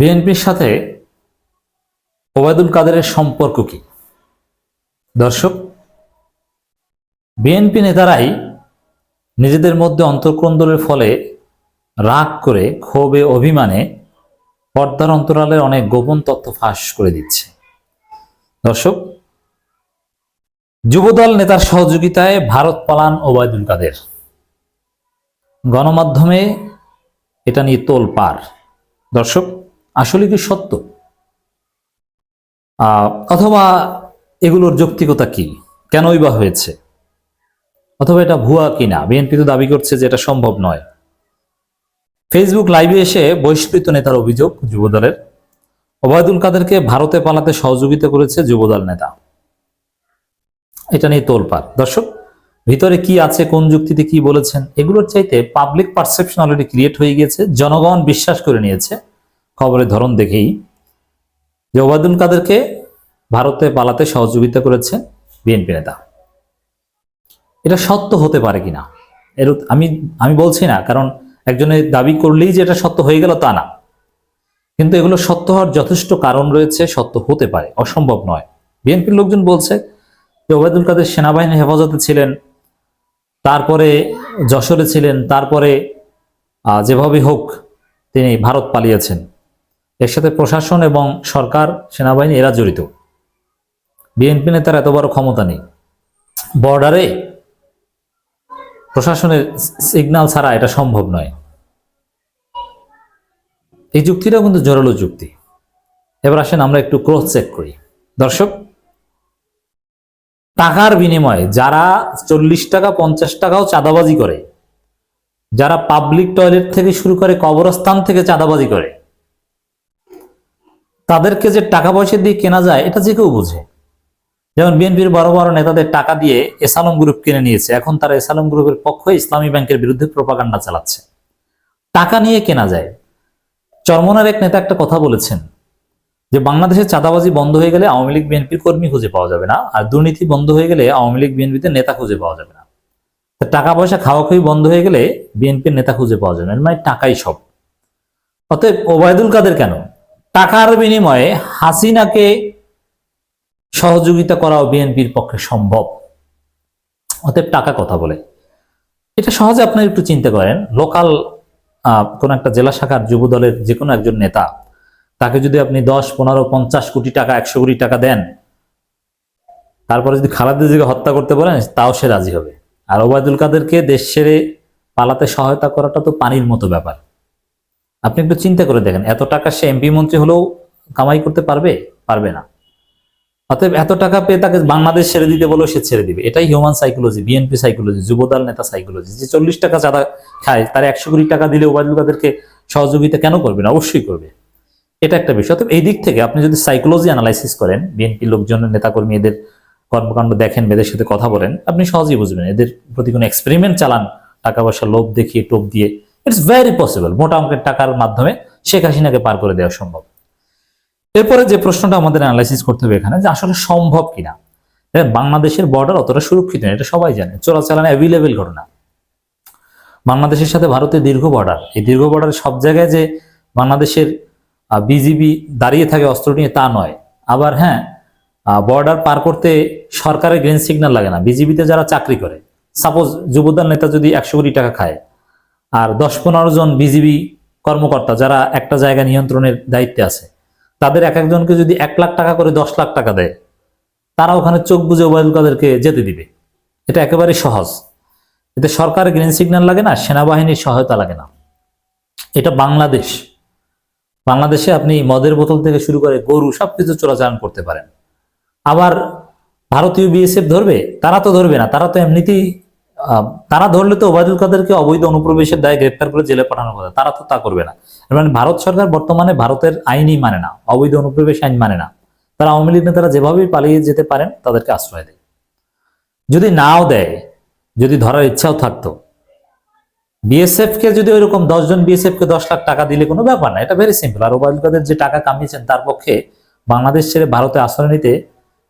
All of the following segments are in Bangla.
বিএনপির সাথে ওবায়দুল কাদেরের সম্পর্ক কি? দর্শক, বিএনপি নেতারাই নিজেদের মধ্যে অন্তর্কোন্দলের ফলে রাগ করে, ক্ষোভে, অভিমানে পর্দার অন্তরালে অনেক গোপন তথ্য ফাঁস করে দিচ্ছে। দর্শক, যুবদল নেতার সহযোগিতায় ভারত পালান ওবায়দুল কাদের। গণমাধ্যমে এটা নিয়ে তোলপাড়। দর্শক, আসলে কি সত্য, অথবা এগুলোর যৌক্তিকতা কি, কেনই বা হয়েছে, অথবা এটা ভুয়া কিনা? বিএনপি তো দাবি করছে যে এটা সম্ভব নয়। ফেসবুক লাইভে এসে বহিষ্কৃত নেতার অভিযোগ, যুবদলের ওবায়দুল কাদেরকে ভারতে পালাতে সহযোগিতা করেছে যুবদল নেতা। এটা নিয়ে তোলপাড়। দর্শক, ভিতরে কি আছে, কোন যুক্তিতে কি বলেছেন, এগুলোর চাইতে পাবলিক পারসেপশন অলরেডি ক্রিয়েট হয়ে গিয়েছে। জনগণ বিশ্বাস করে নিয়েছে খবরের ধরন দেখেই যে ওবায়দুল কাদেরকে ভারতে পালাতে সহযোগিতা করেছে বিএনপি নেতা। এটা সত্য হতে পারে কিনা এর আমি বলছি না, কারণ একজনের দাবি করলেই যে এটা সত্য হয়ে গেল তা না, কিন্তু এগুলো সত্য হওয়ার যথেষ্ট কারণ রয়েছে, সত্য হতে পারে, অসম্ভব নয়। বিএনপির লোকজন বলছে যে ওবায়দুল কাদের সেনাবাহিনীর হেফাজতে ছিলেন, তারপরে যশোরে ছিলেন, তারপরে যেভাবে হোক তিনি ভারত পালিয়েছেন। এর সাথে প্রশাসন এবং সরকার, সেনাবাহিনী এরা জড়িত। বিএনপি নেতার এত বড় ক্ষমতা নেই। বর্ডারে প্রশাসনের সিগন্যাল ছাড়া এটা সম্ভব নয়। এই যুক্তিটা কিন্তু জোরালো যুক্তি। এবার আসেন আমরা একটু ক্রস চেক করি। দর্শক, টাকার বিনিময়ে যারা 40 টাকা 50 টাকাও চাঁদাবাজি করে, যারা পাবলিক টয়লেট থেকে শুরু করে কবরস্থান থেকে চাঁদাবাজি করে, তাদেরকে যে টাকা পয়সা দিয়ে কেনা যায় এটা যে কেউ বোঝে। যেমন বিএনপির বড় বড় নেতাদের টাকা দিয়ে এসালম গ্রুপ কিনে নিয়েছে, এখন তারা এসালম গ্রুপের পক্ষে ইসলামী ব্যাংকের বিরুদ্ধে প্রোপাগান্ডা চালাচ্ছে। টাকা নিয়ে কেনা যায়। চরমনার এক নেতা একটা কথা বলেছেন যে বাংলাদেশের চাঁদাবাজি বন্ধ হয়ে গেলে আওয়ামী লীগ বিএনপির কর্মী খুঁজে পাওয়া যাবে না, আর দুর্নীতি বন্ধ হয়ে গেলে আওয়ামী লীগ বিএনপিতে নেতা খুঁজে পাওয়া যাবে না। টাকা পয়সা খাওয়াখাওয়ি বন্ধ হয়ে গেলে বিএনপির নেতা খুঁজে পাওয়া যাবে না, মানে টাকাই সব। অতএব ওবায়দুল কাদের কেন টাকার বিনিময়ে হাসিনাকে সহযোগিতা করাও বিএনপির পক্ষে সম্ভব। অতএব টাকা কথা বলে। এটা সহজে আপনারা একটু চিন্তা করেন। লোকাল কোন একটা জেলা শাখার যুব দলের যে কোনো একজন নেতা, তাকে যদি আপনি 10, 15, 50 কোটি টাকা, 100 কোটি টাকা দেন, তারপরে যদি খালেদা জিয়াকে হত্যা করতে বলেন, তাও সে রাজি হবে। আর ওবায়দুল কাদেরকে দেশ ছেড়ে পালাতে সহায়তা করাটা তো পানির মতো ব্যাপার। আপনি একটু চিন্তা করে দেখেন, এত টাকা সে এমপি মন্ত্রী হলেও কামাই করতে পারবে? পারবে না। অতএব এত টাকা পেয়ে তাকে বাংলাদেশ ছেড়ে দিতে বলেও সে ছেড়ে দিবে। এটাই human psychology, BNP psychology, Jubodal নেতা সাইকোলজি। যে 40 টাকা চাঁদা খায়, তার 100 কোটি টাকা দিলে ওবায়দুল কাদেরকে সহযোগিতা কেন করবে না? অবশ্যই করবে। এটা একটা বিষয়। অতএব এই দিক থেকে আপনি যদি সাইকোলজি অ্যানালাইসিস করেন, বিএনপি লোকজনের নেতাকর্মী এদের কর্মকাণ্ড দেখেন, এদের সাথে কথা বলেন, আপনি সহজেই বুঝবেন। এদের প্রতি কোনো এক্সপেরিমেন্ট চালান, টাকা পয়সা লোভ দেখিয়ে, টোপ দিয়ে, ইটস ভেরি পসিবল মোটা অঙ্কের টাকার মাধ্যমে শেখ হাসিনাকে পার করে দেওয়া সম্ভব। এরপরে যে প্রশ্নটা আমাদের অ্যানালাইসিস করতে হবে এখানে, যে আসলে সম্ভব কিনা। বাংলাদেশের বর্ডার অতটা সুরক্ষিত নয়, এটা সবাই জানে। চোরাচালান অ্যাভেলেবেল ঘটনা। বাংলাদেশের সাথে ভারতের দীর্ঘ বর্ডার। এই দীর্ঘ বর্ডারের সব জায়গায় যে বাংলাদেশের বিজিবি দাঁড়িয়ে থাকে অস্ত্র নিয়ে, তা নয়। আবার হ্যাঁ, বর্ডার পার করতে সরকারের গ্রিন সিগন্যাল লাগে না। বিজিবিতে যারা চাকরি করে, সাপোজ যুবদল নেতা যদি 100 কোটি টাকা খায়, আর 10-15 জন বিজিবি কর্মকর্তা যারা একটা জায়গা নিয়ন্ত্রণের দায়িত্বে আছে, তাদের এক একজনকে যদি 1 লাখ টাকা করে 10 লাখ টাকা দেয়, তারা ওখানে চোখ বুজে ওবায়দুল কাদেরকে যেতে দিবে। এটা একেবারে সহজ। এতে সরকারের গ্রিন সিগন্যাল লাগে না, সেনাবাহিনীর সহায়তা লাগে না। এটা বাংলাদেশ। বাংলাদেশে আপনি মদের বোতল থেকে শুরু করে গরু সবকিছু চোরাচালান করতে পারেন। আবার ভারতীয় বিএসএফ ধরবে? তারা তো ধরবে না। তারা তো এমনিতেই, তারা ধরলে তো ওবায়দুল কাদেরকে অবৈধ অনুপ্রবেশের দায়ে গ্রেপ্তার করে জেলে পাঠানোর কথা। তারা তো তা করবে না। মানে ভারত সরকার বর্তমানে ভারতের আইনই মানে না, অবৈধ অনুপ্রবেশ আইন মানে না। তারা আওয়ামী লীগ নেতারা যেভাবেই পালিয়ে যেতে পারেন তাদেরকে আশ্রয় দেয়। যদি নাও দেয়, যদি ধরার ইচ্ছাও থাকতো, বিএসএফ কে যদি ওইরকম 10 জন বিএসএফ কে 10 লাখ টাকা দিলে কোনো ব্যাপার না। এটা ভেরি সিম্পল। আর ওবায়দুল কাদের যে টাকা কামিয়েছেন, তার পক্ষে বাংলাদেশ ছেড়ে ভারতে আশ্রয় নিতে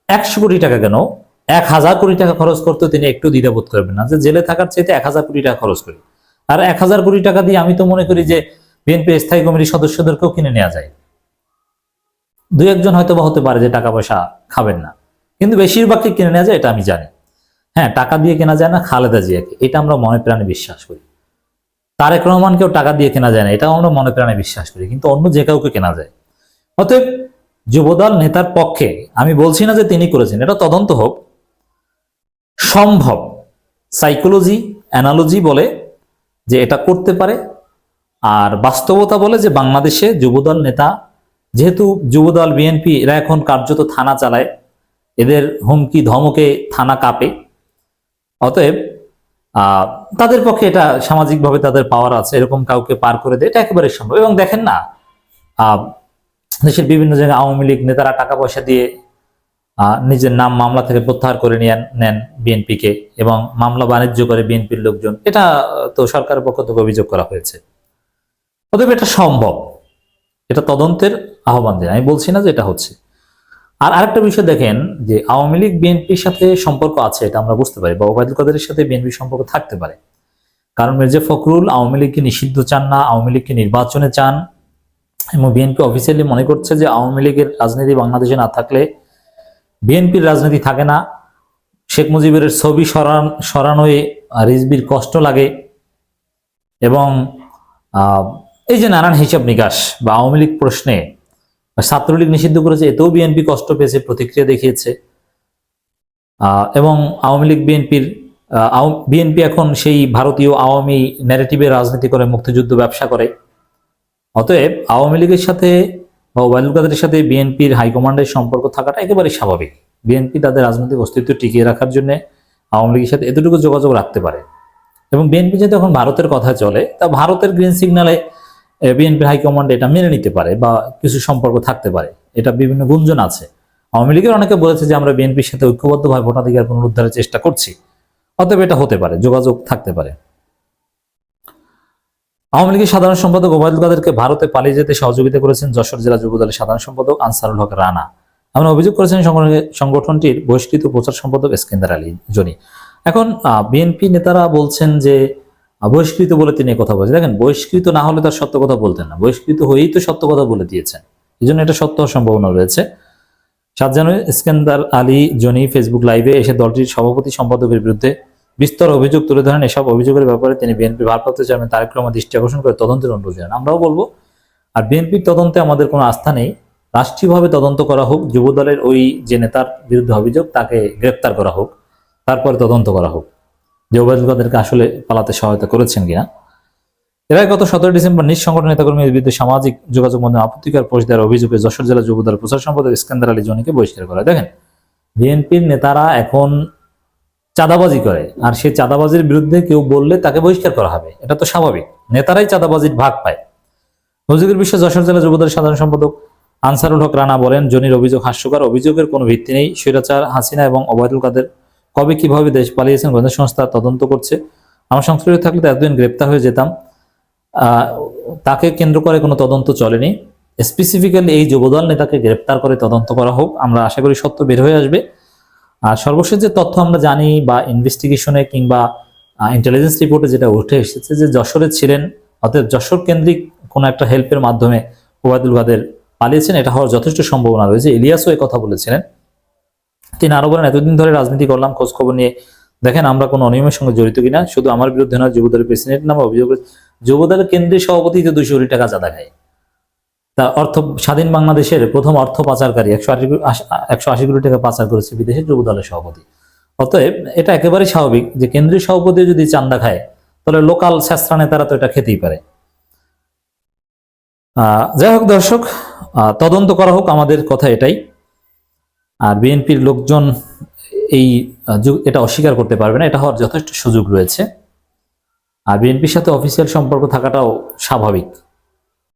100 কোটি টাকা কেন, 1000 কোটি টাকা খরচ করতে তিনি একটু দ্বিধাবোধ করবেন না, যে জেলে থাকার চাইতে 1000 কোটি টাকা খরচ করি। আর 1000 কোটি টাকা দিয়ে আমি তো মনে করি যে বিএনপি স্থায়ী কমিটির সদস্যদেরকেও কিনে নেওয়া যায়। দুই একজন হয়তো বা হতে পারে যে টাকা পয়সা খাবেন না, কিন্তু বেশিরভাগকে কিনে নেওয়া যায়, এটা আমি জানি। হ্যাঁ, টাকা দিয়ে কেনা যায় না খালেদা জিয়াকে, এটা আমরা মনে প্রাণে বিশ্বাস করি। তারেক রহমানকেও টাকা দিয়ে কেনা যায় না, এটাও আমরা মনে প্রাণে বিশ্বাস করি, কিন্তু অন্য যে কাউকে কেনা যায়। অতএব যুবদল নেতার পক্ষে আমি বলছি না যে তিনি করেছেন, এটা তদন্ত হোক, সম্ভব। সাইকোলজি অ্যানালজি বলে যে এটা করতে পারে, আর বাস্তবতা বলে যে বাংলাদেশে যুবদল নেতা, যেহেতু যুবদল বিএনপি এরা এখন কার্যত থানা চালায়, এদের হুমকি ধমকে থানা কাঁপে, অতএব তাদের পক্ষে এটা সামাজিকভাবে তাদের পাওয়ার আছে, এরকম কাউকে পার করে দেয়, এটা একেবারে সম্ভব। এবং দেখেন না, দেশের বিভিন্ন জায়গায় আওয়ামী লীগ নেতারা টাকা পয়সা দিয়ে নিজের নাম মামলা থেকে প্রত্যাহার করে নেন বিএনপিকে, এবং মামলা বাণিজ্য করে বিএনপির লোকজন, এটা তো সরকারের পক্ষ থেকে অভিযোগ করা হয়েছে। অতএব এটা সম্ভব, এটা তদন্তের আহ্বান দেয়, আমি বলছি না যে এটা হচ্ছে। আর আরেকটা বিষয় দেখেন, যে আওয়ামী লীগ বিএনপির সাথে সম্পর্ক আছে এটা আমরা বুঝতে পারি, বা ওবায়দুল কাদেরের সাথে বিএনপির সম্পর্ক থাকতে পারে, কারণ মির্জা ফখরুল আওয়ামী লীগকে নিষিদ্ধ চান না, আওয়ামী লীগকে নির্বাচনে চান, এবং বিএনপি অফিসিয়ালি মনে করছে যে আওয়ামী লীগের রাজনীতি বাংলাদেশে না থাকলে বিএনপির রাজনীতি থাকে না। শেখ মুজিবের ছবি সরানোয় রিজবির কষ্ট লাগে, এবং এই যে নানান হিসাব নিকাশ বা আওয়ামী লীগ প্রশ্নে ছাত্রলীগ নিষিদ্ধ করেছে, এতেও বিএনপি কষ্ট পেয়েছে, প্রতিক্রিয়া দেখিয়েছে। এবং আওয়ামী লীগ বিএনপি এখন সেই ভারতীয় আওয়ামী ন্যারেটিভে রাজনীতি করে, মুক্তিযুদ্ধ ব্যবসা করে। অতএব আওয়ামী লীগের সাথে বা ওবায়দুল কাদেরের সাথে বিএনপির হাইকমান্ডের সম্পর্ক থাকাটা একেবারে স্বাভাবিক। বিএনপি তাদের রাজনৈতিক অস্তিত্ব টিকিয়ে রাখার জন্য আওয়ামী লীগের সাথে এতটুকু যোগাযোগ রাখতে পারে। এবং বিএনপি যেহেতু এখন ভারতের কথা চলে, তা ভারতের গ্রিন সিগন্যালে বিএনপির হাইকমান্ড এটা মেনে নিতে পারে, বা কিছু সম্পর্ক থাকতে পারে, এটা বিভিন্ন গুঞ্জন আছে। আওয়ামী লীগের অনেকে বলেছে যে আমরা বিএনপির সাথে ঐক্যবদ্ধভাবে ভোটাধিকার পুনরুদ্ধারের চেষ্টা করছি, অতএব এটা হতে পারে, যোগাযোগ থাকতে পারে। আওয়ামী লীগের সাধারণ সম্পাদক ওবায়দুল কাদেরকে ভারতে পালিয়ে যেতে সহযোগিতা করেছেন যশোর জেলা যুবদলের সাধারণ সম্পাদক আনসারুল হক রানা। এমন অভিযোগ করেছেন সংগঠনটির বহিষ্কৃত প্রচার সম্পাদক এসকেন্দার আলী জনি। এখন বিএনপি নেতারা বলছেন যে বহিষ্কৃত বলে তিনি কথা বলছেন। দেখেন, বহিষ্কৃত না হলে তার সত্য কথা বলতেন না, বহিষ্কৃত হয়েই তো সত্য কথা বলে দিয়েছেন, এই জন্য এটা সত্য হওয়ার সম্ভাবনা রয়েছে। 7 জানুয়ারি এসকেন্দার আলী জনি ফেসবুক লাইভে এসে দলটির সভাপতি সম্পাদকের বিরুদ্ধে বিস্তর অভিযোগ তুলে ধরেন। এসব অভিযোগের ব্যাপারে তিনি বিএনপি ভারপ্রাপ্ত চেয়ারম্যান তারেক রহমান দৃষ্টি আকর্ষণ করে তদন্তের অনুরোধ জানান। আমরাও বলবো, আর বিএনপির তদন্তে আমাদের কোনো আস্থা নেই, রাষ্ট্রীয়ভাবে তদন্ত করা হোক, যুবদলের ওই যে নেতার বিরুদ্ধে অভিযোগ তাকে গ্রেপ্তার করা হোক, তারপরে তদন্ত করা হোক যে ওবায়দুল কাদেরকে আসলে পালাতে সহায়তা করেছেন কিনা। এর আগে গত 17 ডিসেম্বর নিজ সংগঠন নেতাকর্মীর বিরুদ্ধে সামাজিক যোগাযোগ মাধ্যমে আপত্তিকর পোস্ট দেওয়ার অভিযোগে যশোর জেলা যুবদলের প্রচার সম্পাদক ইস্কান্দার আলী জনিকে বহিষ্কার করা। দেখেন, বিএনপির নেতারা এখন চাঁদাবাজি করে, আর সেই চাঁদাবাজির বিরুদ্ধে কেউ বললে তাকে বহিষ্কার করা হবে, এটা তো স্বাভাবিক, নেতারাই চাঁদাবাজির ভাগ পায়। অভিযোগের বিষয়ে যশোর জেলা যুবদলের সাধারণ সম্পাদক আনসারুল হক রানা বলেন, জনির অভিযোগ হাস্যকর, অভিযোগের কোনো ভিত্তি নেই। স্বৈরাচার হাসিনা এবং ওবায়দুল কাদের কবে কিভাবে দেশ পালিয়েছেন গোয়েন্দা সংস্থা তদন্ত করছে, আমার সংশ্লিষ্ট থাকলে তো এতদিন গ্রেপ্তার হয়ে যেতাম। তাকে কেন্দ্র করে কোনো তদন্ত চলেনি, স্পেসিফিক্যালি এই যুবদল নেতাকে গ্রেপ্তার করে তদন্ত করা হোক, আমরা আশা করি সত্য বের হয়ে আসবে। আর সর্বশেষ যে তথ্য আমরা জানি বা ইনভেস্টিগেশনে কিংবা ইন্টেলিজেন্স রিপোর্টে যেটা উঠে এসেছে যে যশোরে ছিলেন, অর্থাৎ যশোর কেন্দ্রিক কোনো একটা হেল্পের মাধ্যমে ওবায়দুল কাদের পালিয়েছেন, এটা হওয়ার যথেষ্ট সম্ভাবনা রয়েছে। ইলিয়াসও এই কথা বলেছিলেন। তিনি আরো বলেন, এতদিন ধরে রাজনীতি করলাম, খোঁজ খবর নিয়ে দেখেন আমরা কোনো অনিয়মের সঙ্গে জড়িত কিনা, শুধু আমার বিরুদ্ধে নয়, যুবদলের প্রেসিডেন্ট নামে অভিযোগ। যুবদলের কেন্দ্রীয় সভাপতি 200 কোটি টাকা চাঁদা খায়, তা স্বাধীন বাংলাদেশের প্রথম অর্থ পাচারকারী 180 কোটি টাকা পাচার করেছে বিদেশের যুবদলের সভাপতি। অতএব এটা একেবারেই স্বাভাবিক যে কেন্দ্রীয় সভাপতি যদি চাঁদা খায়, তাহলে লোকাল স্যাস্ত্রা নেতারা তো এটা খেতেই পারে। যাই হোক দর্শক, তদন্ত করা হোক, আমাদের কথা এটাই। আর বিএনপির লোকজন এটা অস্বীকার করতে পারবে না, এটা হওয়ার যথেষ্ট সুযোগ রয়েছে। আর বিএনপির সাথে অফিসিয়াল সম্পর্ক থাকাটাও স্বাভাবিক।